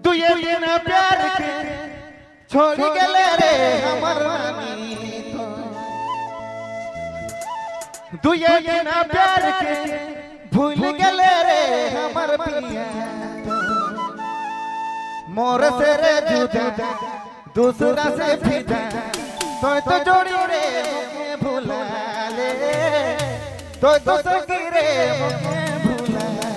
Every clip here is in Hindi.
तू ये बिना प्यार के छोड़ गेले रे हमर रानी तो तू ये बिना प्यार के भूल गेले रे हमर पिया तो मोर से रे जुदा दूसरा से फिदा तो जोड़ी रे मुझे भुला ले तो सकी रे मुझे भुला ले।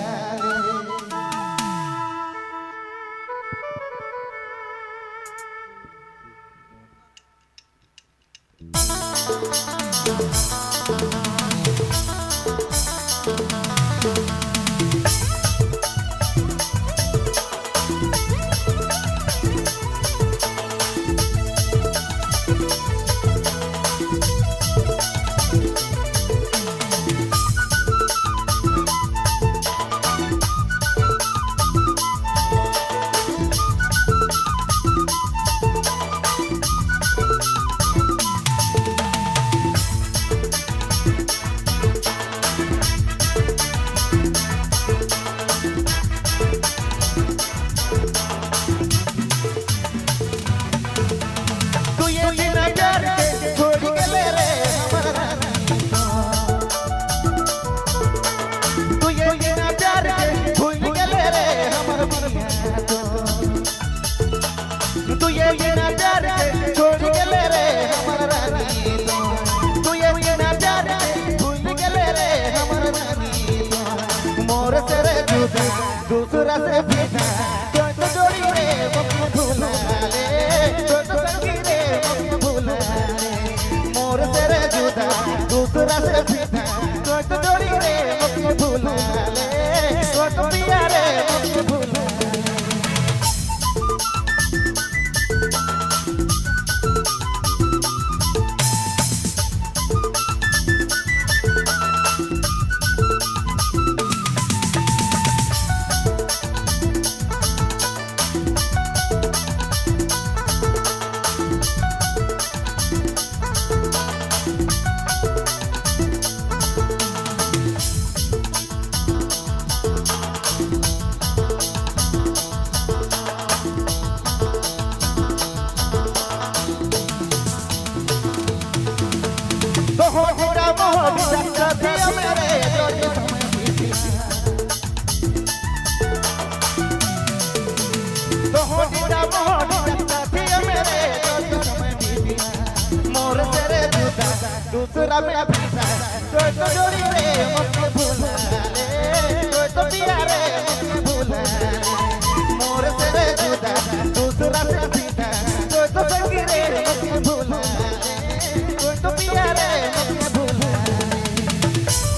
तू ये बिना प्यार के छोड़ गेले रे हमर रानी तो तू ये बिना प्यार के भूल गेले रे हमर रानी तो मोर से रे जुदा दूसरा से फिदा तो जोड़ी रे मुझे भुला ले तो सकी रे मुझे भुला ले मोर से रे जुदा दूसरा से फिदा तो जोड़ी रे मुझे भुला ले तो पिया रे मुझे भुला। दूसरा में फिदा तो जोड़ी रे मुझे भुला ले तो पिया रे मुझे भुला ले मोर से रे जुदा दूसरा से फिदा तो सकी रे मुझे भुला ले तो पिया रे मुझे भुला ले।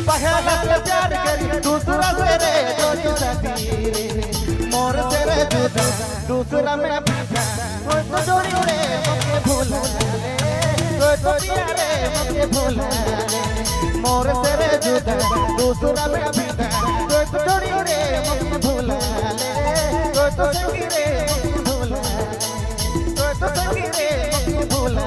पहला प्यार करी दूसरा से रे जोड़ी साथी रे मोर से रे जुदा दूसरा में फिदा तो जोड़ी रे मुझे भुला ले तो पिया रे मुझे भुला ले मोर से रे जुदा दूसरा में फिदा तो जोड़ी रे मुझे भुला ले तो सकी रे मुझे भुला ले तो सकी रे मुझे भुला